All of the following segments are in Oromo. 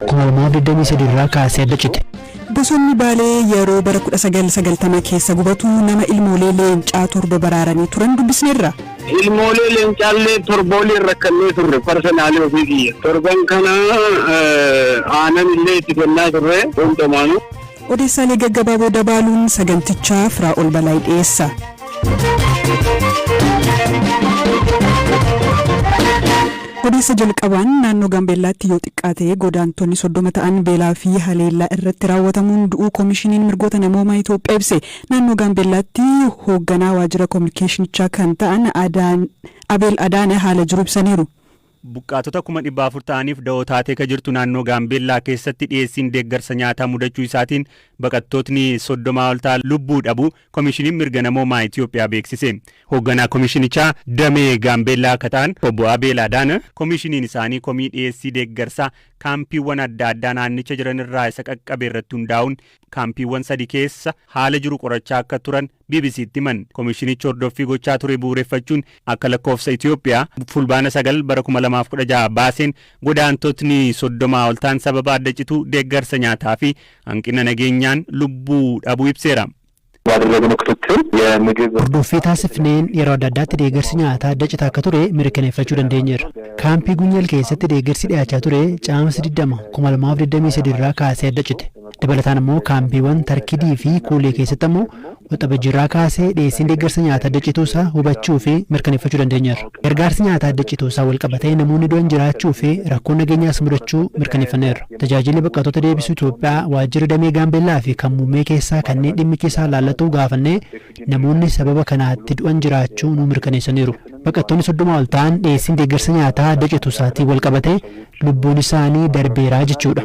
Kumalmaa 23 irraa kaasee addacite. Bosonni Baalee yeroo bara 1990 keessa gubatu nama ilmoolee leencaa torba baraaranii turan dubbisneerra. Ilmoolee leencaallee torboolee rakkannee turre parsanaalee ofii kiyya. Torban kana aanan illee itti kennaa turre hundumaanuu. Odeessaalee gaggabaaboo dabaaluun sagantichaa Firaa'ol Balaayi dhiyeessa. Odeessa jalqabaan naannoo Gaambeellaatti yoo xiqqaate godaantonni 30 ta'an beelaa fi haleellaa irratti raawwatamuun du'uu koomishiniin mirgoota namoomaa Itoophiyaa ibse. Naannoo Gaambeellaatti hoogganaa waajjira koominikeeshinichaa kan ta'an Abeel Adaane haala jiru ibsaniiru. Buqqaatota 400 ta'aniif da'oo taatee ka jirtu naannoo Gaambeellaa keessatti dhiyeessiin deeggarsa nyaataa mudachuu isaatiin baqattootni 30 ol ta'an lubbuu dhabu koomishiniin mirga namoomaa Itoophiyaa beeksise. Hoogganaa koomishinichaa damee Gaambeellaa akka ta'an obbo Abeel Adaane koomishiniin isaanii komii dhiyeessii deeggarsaa kaampiiwwan adda addaa naannicha jiran irraa isa qaqqabe irratti hundaa'uun kaampiiwwan 3 keessa haala jiru qorachaa akka turan BBC'tti himan. Koomishinichi hordoffii gochaa ture bu'uureffachuun akka lakkoofsa Itoophiyaa fulbaana 9 bara 2016 baaseen godaantotni 30 ol ta'an sababa adda cituu deeggarsa nyaataa fi hanqina nageenyaan lubbuu dhabuu ibseera. Hordoffii taasifneen yeroo adda addaatti deeggarsi nyaataa adda citaa akka ture mirkaneeffachuu dandeenyeerra. Kaampii Gunyeel keessatti deeggarsi dhiyaachaa ture caamsa 20 2023 irraa kaasee adda cite. Dabalataan immoo kaampiiwwan Tarkidii fi Kuulee keessatti immoo waxabajjiirraa kaasee dhiyeessiin deeggarsa nyaataa adda cituusaa hubachuu fi mirkaneeffachuu dandeenyeerra. Gargaarsi nyaataa adda cituusaa wal qabatee namoonni du'an jiraachuu fi rakkoon nageenyaas mudachuu mirkaneeffanneerra. Tajaajilli baqattoota deebisuu Itoophiyaa waajjira damee Gaambeellaa fi kan muummee keessaa kanneen dhimmichi isaa laallatu gaafannee namoonni sababa kanaatti du'an jiraachuu nu mirkaneessaniiru. Baqattoonni 30 ol ta'an dhiyeessiin deeggarsa nyaataa adda cituusaatiin wal qabatee lubbuun isaanii darbeeraa jechuudha.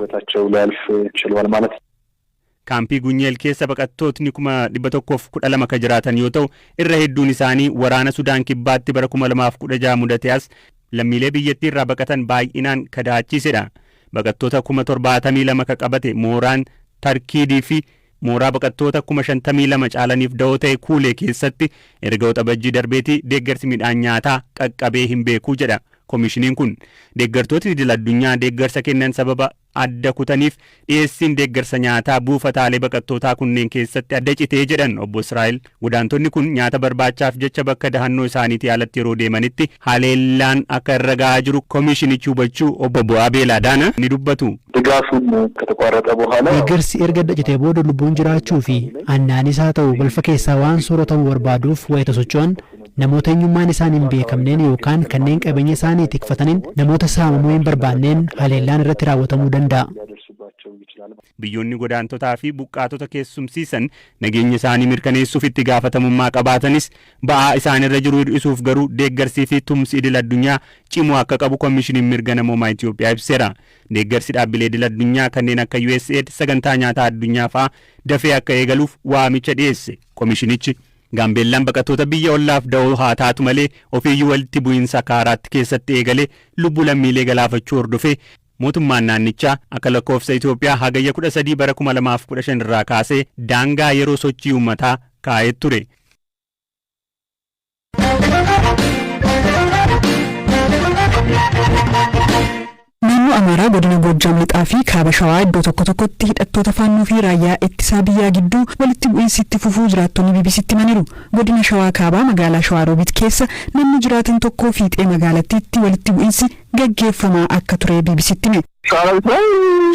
Kaampii Gunyeel keessa baqattootni 112 ka jiraatan yoo ta'u irra hedduun isaanii waraana Sudaan Kibbaatti bara 2016 mudate as lammiilee biyyattii irraa baqatan baay'inaan kadaachisedha. Baqattoota 72 ka qabate mooraan Tarkidii fi mooraa baqattoota 52 caalaniif da'oo ta'e Kuulee keessatti erga waxabajjii darbeetii deeggarsi midhaan nyaataa qaqqabee hin beekuu jedha. Koomishiniin kun deeggartootni idil-addunyaa deeggarsa kennan sababa adda kutaniif dhiyeessiin deeggarsa nyaataa buufataalee baqattootaa kunneen keessatti adda citee jedhan obbo Israa'el. Godaantonni kun nyaata barbaachaaf jecha bakka dahannoo isaaniitii alatti yeroo deemanitti haleellaan akka irra ga'aa jiru koomishinichi hubachuu obbo Abeel Adaane ni dubbatu. Deeggarsi erga adda citee booda lubbuun jiraachuu fi annaanis haa ta'u balfa keessaa waan sooratamuu barbaaduuf wayita socho'an namoota eenyummaan isaanii hin beekamneen yookaan kanneen qabeenya isaanii tikfataniin namoota saamamuu hin barbaanneen haleellaan irratti raawwatamuu danda'a. Biyyoonni godaantotaa fi buqqaatota keessumsiisan nageenya isaanii mirkaneessuuf itti gaafatamummaa qabaatanis ba'aa isaanirra jiru hir'isuuf garuu deeggarsii fi tumsi idil-addunyaa cimuu akka qabu koomishiniin mirga namoomaa Itoophiyaa ibseera. Deeggarsi dhaabbilee idil-addunyaa kanneen akka USAID sagantaa nyaataa addunyaa fa'aa dafee akka eegaluuf waamicha dhiyeesse. Koomishinichi Gaambeellaan baqattoota biyya ollaaf da'oo haa taatu malee ofiiyyuu walitti bu'iinsa kaaraatti keessatti eegalee lubbuu lammiilee galaafachuu hordofee mootummaan naannichaa akka lakkoofsa Itoophiyaa hagayya 13 bara 2015 irraa kaasee daangaa yeroo sochii uummataa kaa'ee ture. Naannoo Amaaraa godina Goojjam lixaa fi kaaba Shawaa iddoo tokko tokkotti hidhattoota faannoo fi raayyaa ittisaa biyyaa gidduu walitti bu'iinsi itti fufuu jiraattonni BBC'tti himaniiru. Godina Shawaa kaabaa magaalaa Shawaa Roobiit keessa namni jiraatan tokko fiixee magaalattiitti walitti bu'iinsi gaggeeffamaa akka ture BBC'tti hime.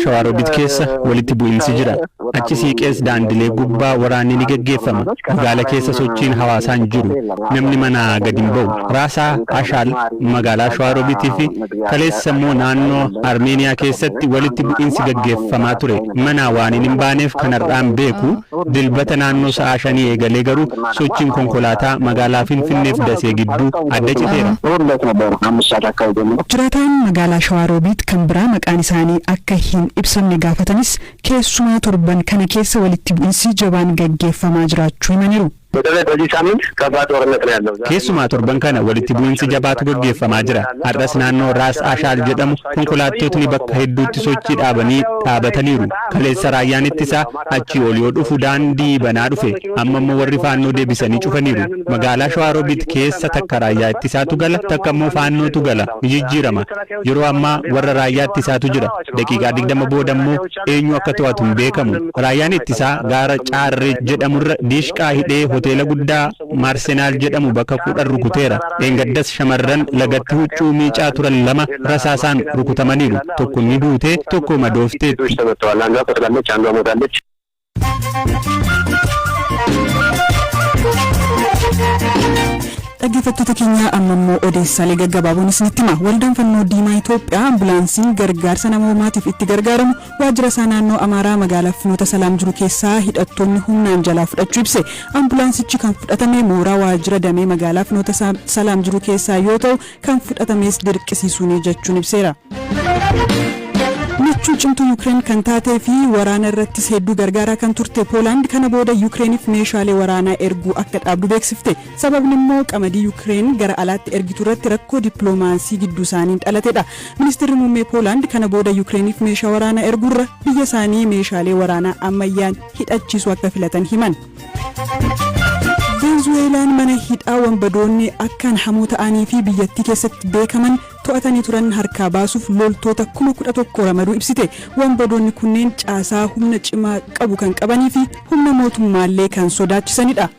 Shawaa Roobiit keessa walitti bu'iinsi jira. Achi siiqees daandilee gubbaa waraanni ni gaggeeffama. Magaala keessa sochiin hawaasaan jiru. Namni manaa gadi hin ba'u. Raasaa Ashaal magaalaa Shawaa Roobiitii fi kaleessa immoo naannoo Armeeniyaa keessatti walitti bu'iinsi gaggeeffamaa ture. Mana waan hin baaneef kanarraan beeku dilbata naannoo sa'a 5 eegalee garuu sochiin konkolaataa magaalaa Finfinneef Dasee gidduu adda citeera. Jiraataan magaalaa Shawaa Roobiit kan biraa maqaan isaanii akka hin ibsamne gaafatanis keessumaa torban kana keessa walitti bu'iinsi jabaan gaggeeffamaa jiraachuu himaniiru. Keessumaa torban kana walitti bu'iinsi jabaatu gaggeeffamaa jira. Har'as naannoo Raas Ashaal jedhamu konkolaattotni bakka hedduutti sochii dhaabataniiru. Kaleessa raayyaan ittisaa achii ol yoo dhufu daandii banaa dhufe. Amma immoo warri faannoo deebisanii cufaniiru. Magaalaa Shawaroobit keessa takka raayyaa ittisaatu gala, takka immoo faannootu gala. Ni jijjiirama. Yeroo ammaa warra raayyaa ittisaatu jira. Daqiiqaa 20 booda immoo eenyu akka to'atu hin beekamu. Raayyaan ittisaa gaara Caarree jedhamurra diishqaa hidhee hoteela guddaa Marsenaal jedhamu bakka 10 rukuteera. Engaddas shamarran lagatti huccuu miicaa turan 2 rasaasaan rukutamaniiru. Tokko ni duute, tokko madoofteetti. Dhaggeeffattoota keenya amma immoo odeessaalee gaggabaaboon isinitti hima. Waldaan Fannoo Diimaa Itoophiyaa ambulaansiin gargaarsa namoomaatiif itti gargaaramu waajjira isaa naannoo Amaaraa magaalaa Finoota Salaam jiru keessaa hidhattoonni humnaan jalaa fudhachuu ibse. Ambulaansichi kan fudhatame mooraa waajjira damee magaalaa Finoota Salaam jiru keessaa yoo ta'u kan fudhatames dirqisiisuuni jechuun ibseera. Michuu cimtuu Yuukireen kan taatee fi waraana irrattis hedduu gargaaraa kan turte Poolaand kana booda Yuukireeniif meeshaalee waraanaa erguu akka dhaabdu beeksifte. Sababni immoo qamadii Yuukireen gara alaatti ergitu irratti rakkoo dippiloomaasii gidduu isaaniin dhalatedha. Ministeerri muummee Poolaand kana booda Yuukireeniif meeshaa waraanaa erguurra biyya isaanii meeshaalee waraanaa ammayyaan hidhachiisu akka filatan himan. Venezuelaan mana hidhaa wanbadoonni akkaan hamoo ta'anii fi biyyattii keessatti beekaman to'atanii turan harkaa baasuuf loltoota 11,000 ramaduu ibsite. Wanbadoonni kunneen caasaa humna cimaa qabu kan qabanii fi humna mootummaallee kan sodaachisanidha.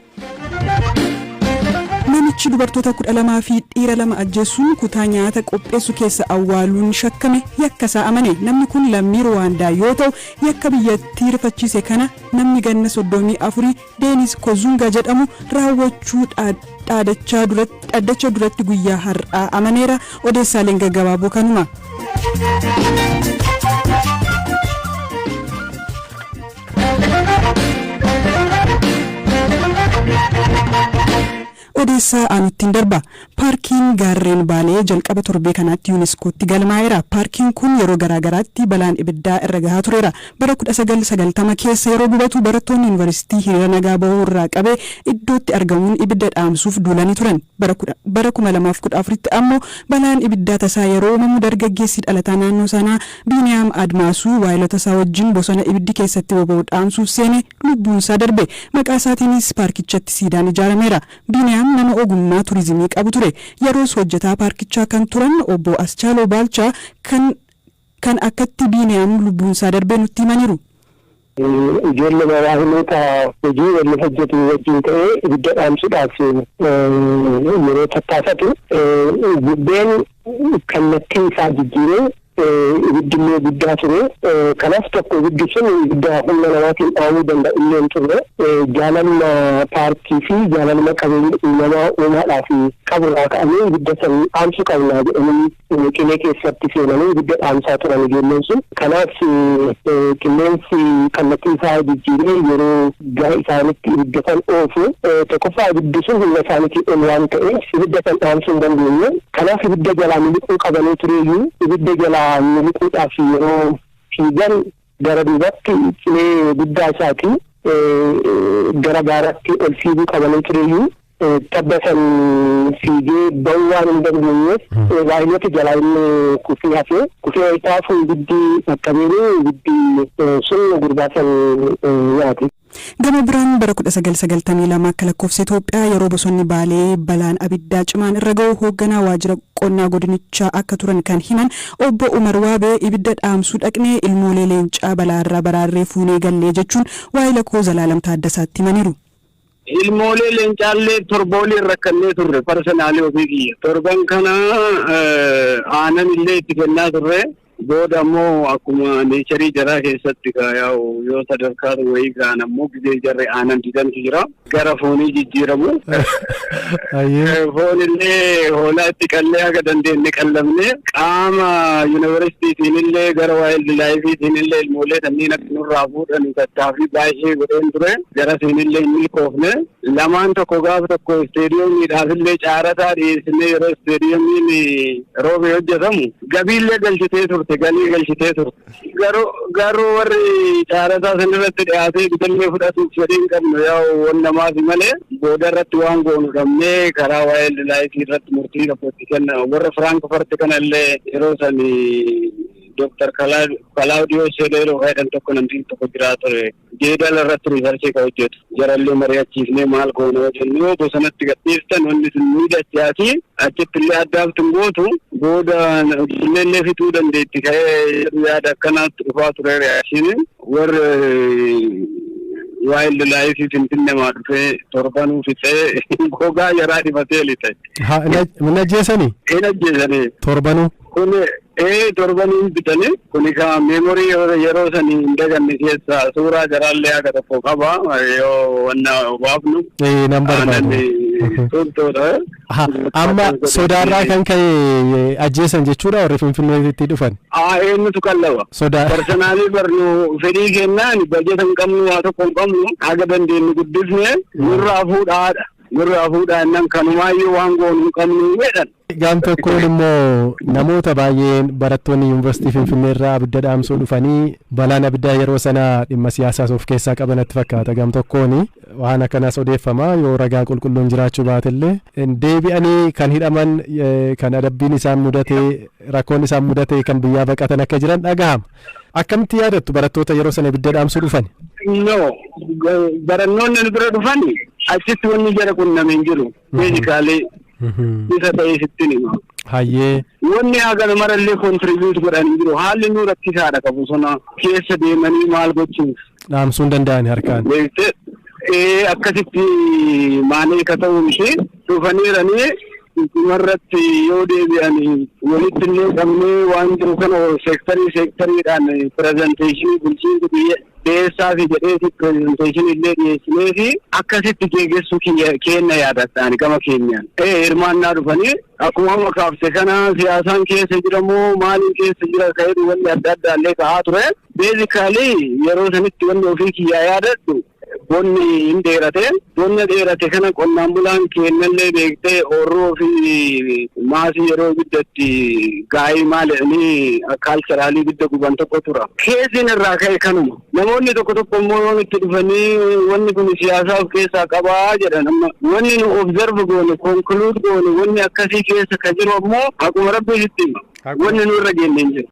Namichi dubartoota 12 fi dhiira 2 ajjeesuun kutaa nyaata qopheessu keessa awwaaluun shakkame yakkasaa amane. Namni kun lammii Ruwaandaa yoo ta'u yakka biyyattii rifachiise kana namni ganna 34 Deenis Kozunga jedhamu raawwachuu dhaddacha duratti guyyaa har'aa amaneera. Odeessaaleen gaggabaaboo kanuma. Odeessaa aanuttiin darba. Paarkiin gaarreen Baalee jalqaba torbee kanaatti yuuniskootti galmaa'eera. Paarkiin kun yeroo garaagaraatti balaan ibiddaa irra gahaa tureera. Bara 1990 keessa yeroo gubatu barattoonni yuunivarsiitii hiriira nagaa bahuu irraa qabee iddootti argamuun ibidda dhaamsuuf duulanii turan. Bara 2014tti ammoo balaan ibiddaa tasaa yeroo uumamu dargaggeessi dhalataa naannoo sanaa Biiniyaam Admaasuu waayilota isaa wajjin bosona ibiddi keessatti boba'u dhaamsuuf seene lubbuun isaa darbe. Maqaa isaatiinis paarkichatti siidaan ijaarameera. Biiniyaam nama ogummaa turizimii qabu ture. Yeroos hojjetaa paarkichaa kan turan obbo Aschaaloo Baalchaa kan akkatti Biiniyaam lubbuun isaa darbee nutti himaniiru. Ijoollee muraasnoota hojii walii hojjetu wajjin ta'ee ibidda dhaamsuudhaaf yeroo tattaafatu bubbeen kallattii isaa jijjiiree ibiddillee guddaa ture. Kanaaf tokko ibiddi sun ibidda humna namaatiin dhaamuu danda'u illee ture. Jaalalma paarkii fi jaalalma qabeenya uumamaa uumaadhaaf qaburraa ka'anii ibidda san dhaamsuu qabnaa jedhanii qilee keessatti seenanii ibidda dhaamsaa turan ijoolleen sun. Kanaaf qilleensi kallattii isaa jijjiiree yeroo gara isaanitti ibidda san oofu tokkoffaa ibiddi sun humna isaaniitii ol waan ta'eef ibidda san dhaamsuu hin dandeenye. Kanaaf ibidda jalaa miliquu qabanii tureeyyuu ibidda jalaa miliquudhaaf yeroo fiigan gara duubatti qilee guddaa isaatii gara gaaratti ol fiiguu qabanii tureeyyuu tabba san fiigee ba'uu waan hin dandeenyeef waayilota jalaa inni kufee hafee kufee taafuu ibiddi qaqqabeenii ibiddi sun gurbaa san nyaate. Gama biraan bara 1992 akka lakkoofsa Itoophiyaa yeroo bosonni Baalee balaan abiddaa cimaan irra ga'u hoogganaa waajjira qonnaa godinichaa akka turan kan himan obbo Umar Waabee ibidda dhaamsuu dhaqnee ilmoolee leencaa balaarraa baraarree fuunee gallee jechuun waa'ila koo Zalaalam Taaddasaatti himaniiru. Ilmoolee leencaallee torboolii rakkannee turre parsanaalii ofii kiyya. Torban kana aanan illee itti kennaa turre. Booda ammoo akkuma neecharii jaraa keessatti yaa'u yoo sadarkaa wayii gaan ammoo gizee jarre aanan didantu jira. Gara foonii jijjiiramu. Foonillee hoolaa itti qallee haga dandeenye qallabne qaama yuunivarsiitiitiin illee gara waayildi laayifiitiin illee ilmoolee kanneen akka nurraa fuudhan tattaaffii baay'ee godheen ture. Gara siinillee hin milkoofne. Lamaan tokko gaafa tokko isteediyomiidhaaf illee caarataa dhiyeessinee yeroo isteediyomiin roobee hojjetamu gabiillee galchitee turte. turte galii galchitee turte garuu warri caarataa sanirratti dhiyaatee bitallee fudhatuuf fedhii hin qabnu yaa'u wannamaati malee booda irratti waan goonu dhabnee karaa waa'ee laayifii irratti murtii tokkotti kenna warra Firaankifarti kanallee yeroo sani Dr. Claudio Sedero kan tokko namtiin tokko jiraatore jeedal irratti riisarchii ka hojjetu jarallee mari'achiifnee maal goonoo jennuu bosonatti gadhiistan wanni sun miidhachaati achitti illee addaaftin gootu booda illee fituu dandeetti ka'ee yaada akkanaatti dhufaa ture reakshiin warra wild life finfinne maa dhufee torbanuu fixee gogaa jaraa dhifatee lite. Mana ajjeesanii? Ajjeesanii. Torbanuu? Kun torbanii bitanii kuni ka memorii yeroo sanii hin daganne keessa suuraa jaraallee akka tokko qaba yoo wanna waafnu. Nan barbaadu. Tontoodha. Amma sodaarraa kan ka'e ajjeesan jechuudha warri Finfinneetti dhufan. Eenyutu qallaba. Sodaa. Personaalii barnu fedhii kennaan bajeta hin qabnu waa tokko hin qabnu haga dandeenyu guddifne nurraa fuudhaadha. Nurraa fuudhaan kanumaayyuu waan goonu hin qabnu jedhan. Gam tokkoon immoo namoota baay'een barattoonni yuunivarsiitii Finfinneerraa abidda dhaamsuu dhufanii balaan abiddaa yeroo sana dhimma siyaasaas of keessaa qabanatti fakkaata. Gam tokkoon waan akkanaas odeeffama yoo ragaa qulqulluun jiraachuu baatellee deebi'anii kan hidhaman kan adabbiin isaan mudatee rakkoon isaan mudatee kan biyyaa baqatan akka jiran dhagahama. Akkamitti yaadattu barattoota yeroo sana abidda dhaamsuu dhufan? Barannoonni bira dhufan achitti wanni jara qunname hin jiru. Beezikaalee isa ta'ee sittin hima. Hayyee. Wanni hagan marallee kontribuut godhan jiru haalli nu rakkisaadha qabu sona keessa deemanii maal gochuuf. Dhaamsuu hin danda'ani harkaan. Akkasitti maalee ka ta'u ishee dhufaniiranii dhumarratti yoo deebi'anii walitti illee qabnee waan jiru kana seektariidhaan pirezenteeshinii bulchiinsa biyya dhiyeessaa fi jedheeti pirezenteeshinii illee dhiyeessinee fi akkasitti geggeessuu kenna yaadataan gama keenyaan. Hirmaannaa dhufanii akkuma amma kaafte kana siyaasaan keessa jiramoo maaliin keessa jira ka'ee wanni adda addaa illee ka'aa ture. Beezikaalii yeroo sanitti wanni ofii kiyyaa yaadadhu bonni hin dheerate kana qonnaan bulaan kennallee beektee oorroo fi maasii yeroo guddatti gaa'ii maalidhanii kaalcheraalii gudda guban tokko tura. Keessiin irraa ka'e kanuma. Namoonni tokko immoo yoon itti dhufanii wanni kun siyaasaa of keessaa qabaa jedhan amma wanni nu observe goone konkuluud goone wanni akkasii keessa ka jiru ammoo akkuma rabbi sitti hima. Wanni nu irra geenne hin jiru.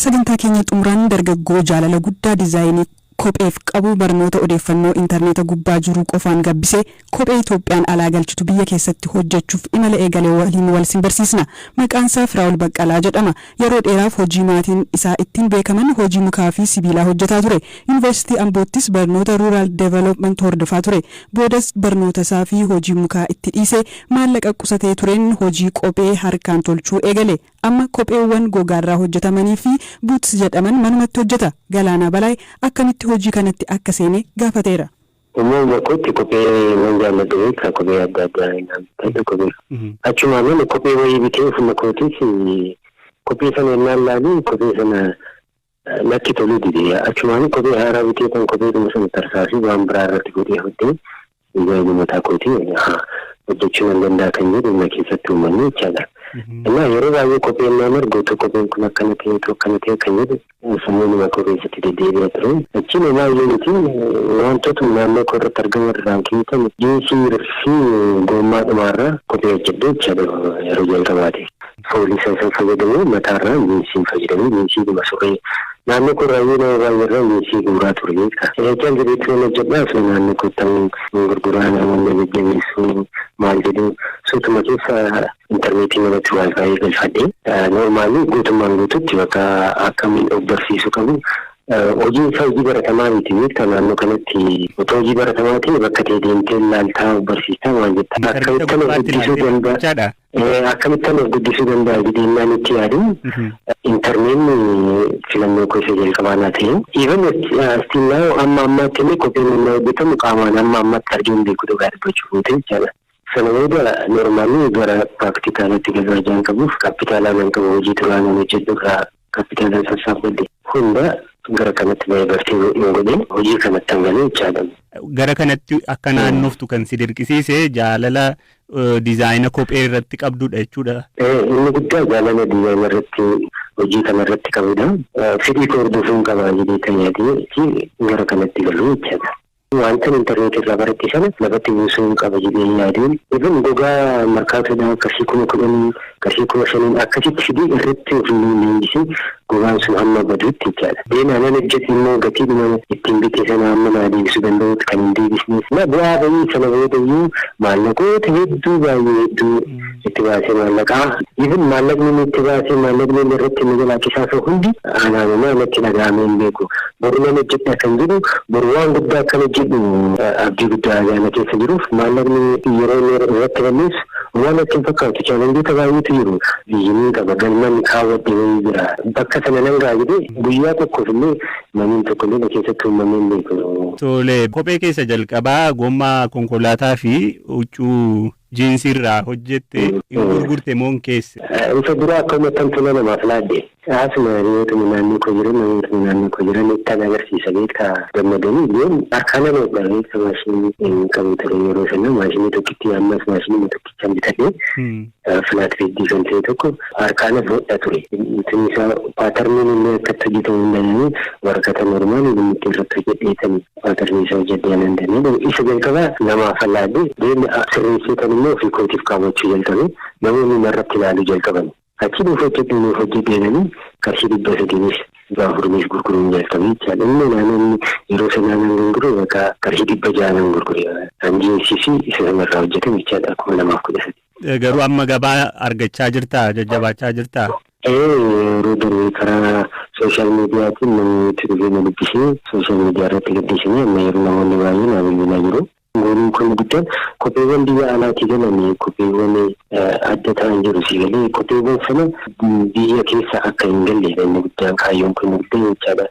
Sagantaa keenya xumuraan dargaggoo jaalala guddaa diizaayinii kopheef qabu barnoota odeeffannoo intarneeta gubbaa jiru qofaan gabbisee kophee Itoophiyaan alaa galchitu biyya keessatti hojjechuuf imala eegalee waliin wal simbarsiisna. Maqaan isaa Firaa'ol Baqqalaa jedhama. Yeroo dheeraaf hojii maatiin isaa ittiin beekaman hojii mukaa fi sibiilaa hojjetaa ture. Yuunivarsiitii Amboottis barnoota ruuraal development hordofaa ture. Boodas barnoota isaa fi hojii mukaa itti dhiisee maallaqa qusatee tureen hojii kophee harkaan tolchuu eegale. Amma kopheewwan gogaarraa hojjetamanii fi buuts jedhaman manumatti hojjeta. Galaanaa Balaay akkamitti hojii kanatti akka seene gaafateera. Uumama bakkooti kophee waan jaalladhu kan kophee adda addaa nyaatu kophee. Achumaan kophee wayii bitee ofuma kootiif kophee sana yennaan laalu kophee sana natti toluu dide. Achumaan kophee haaraa bitee kan kophee dhuma sana tarsaasii waan biraa irratti godhee hodhee ijaajii mataa kootii hojjechuu nan danda'a kan jedhu dhimma keessatti uummanni jechaadha. Amma yeroo baay'ee kopheen nama argatu kopheen kun akkana ta'e kan jedhu sammuu nama kopheessatti deddeebi'a ture. Achiin baay'ee nuti wantoota naannoo koo irratti argaman irraan keessan jiinsii fi gommaa dhumaarraa kophee hojjedhu jechaadha yeroo jalqabaati. Foolii isa fayyadamu mataarraa jiinsii fayyadamu jiinsii dhuma surree naannoo koo irraa yeroo baay'ee irraa jiinsii guuraa ture jechuudha. Ejaan jireetti waan hojjedhaaf naannoo koo ta'uu gurguraa namoonni jajjabeessuu maal jedhu suutuma keessa intarneetii irratti waayifaayi galfadhee noormaalii guutummaan guututti bakka akkamiin of barsiisuu qabu. Hojii isaa hojii baratamaa miti beektaa naannoo kanatti otoo hojii baratamaa ta'e bakka ta'e deemtee ilaaltaa of barsiistaa waan jettaa akkamittan of guddisuu danda'a. Akkamittan of guddisuu danda'a jedheenyaan itti yaadu intarneetni filannoo gosa jalqabaa naa ta'e. Even astinnaa amma ammaatti illee kopheen inni hojjetamu qaamaan amma ammatti arginu beeku dhugaa dubbachuu goote jechaadha. Sana booda noormaalii gara piraaktikaalatti gargaarjaan qabuuf kapitaalaa nan qabu hojii turaan hojjedhu irraa kapitaalaa sassaabadde hunda gara kanatti baay'ee bartee yoo godheen hojii kanatti hangalee jechaadha. Gara kanatti akka naannoftu kan si dirqisiise jaalala diizaayina kophee irratti qabdudha jechuudha. Inni guddaa jaalala diizaayina irratti hojii kana irratti qabudha. Fedhii koo hordofuun qabaa jedhee kan yaadee gara kanatti galuu jechaadha. Wanta internet irraa baratti sana lafatti buusuun qaba jedhee yaadeen even gogaa markaatodhaa qarshii 10,000 qarshii 5,000 akkasitti fidee irratti ofii leenjisee gogaan sun hamma baduutti jechaadha. Deemaan hojjetu immoo gatii dhuma ittiin bitee sana hamma naa deebisuu danda'utti kan hin deebisneef bu'aa bahii sana boodayyuu maallaqoota hedduu baay'ee hedduu itti baasee maallaqaa even maallaqni itti baasee maallaqni irratti nu jalaachisaa ta'u hundi anaanuma natti dhaga'amee hin beeku. Boru nama hojjedha kan jedhu boru waan guddaa akkan hojjedhu abdii guddaa gaana keessa jiruuf maallaqni yeroo irratti balleessu waan ittiin fakkaatu chaalenjoota baay'eetu jiru. Biyyiin qaba galman kaawwadde wayii jira. Bakka sana nan ga'a jedhee guyyaa tokkoof illee maniin tokko illee keessatti uumamee hin beeku. Tole kophee keessa jalqabaa gommaa konkolaataa fi huccuu jiinsii irraa hojjette hin gurgurte moon keessa. Isa dura akka uummattan tola namaaf laadde. Asuma hiriyoota naannoo koo jiran namoota naannoo koo jiran ittaan agarsiisanii ka gammadanii biyyoon harkaan nama barreessa maashinii qabu ture yeroo sana maashinii tokkitti ammas maashinii tokkichaan bitadhee filaat feeddii kan ta'e tokko harkaan hodha ture. Ittiin isaa paatarniin illee akkatti hojjetamu hin dandeenye waraqata normaan ilmitti irratti hojjedheetanii paatarnii isaa hojjedhee hin dandeenye. Isa jalqabaa namaaf laadde deemni sirreesseetan immoo ofii kootiif kaawwachuu jalqabe namoonni narratti ilaaluu jalqaban. Achi dhuuf hojjeteenanii qarshii 300 gaafurumis gurguruun jalqabe jechaadha. Inni naannoo yeroo sanaa nan gurgure bakka qarshii 600 nan gurgure. Anjiinsii fi isa sanarraa hojjetame jechaadha 2013. Garuu amma gabaa argachaa jirtaa jajjabaachaa jirtaa? Yeroo darbee karaa sooshaal miidiyaatiin namooti dhufee na dubbisee sooshaal miidiyaa irratti gadhiisanii amma yeroo namoonni baay'een hawwilaa jiru. Gooliin kun guddaan kopheewwan biyya alaatii galanii kopheewwan adda ta'an jiru si galee kopheewwan sana biyya keessa akka hin galle inni guddaan kaayyoon kun guddaan jechaadha.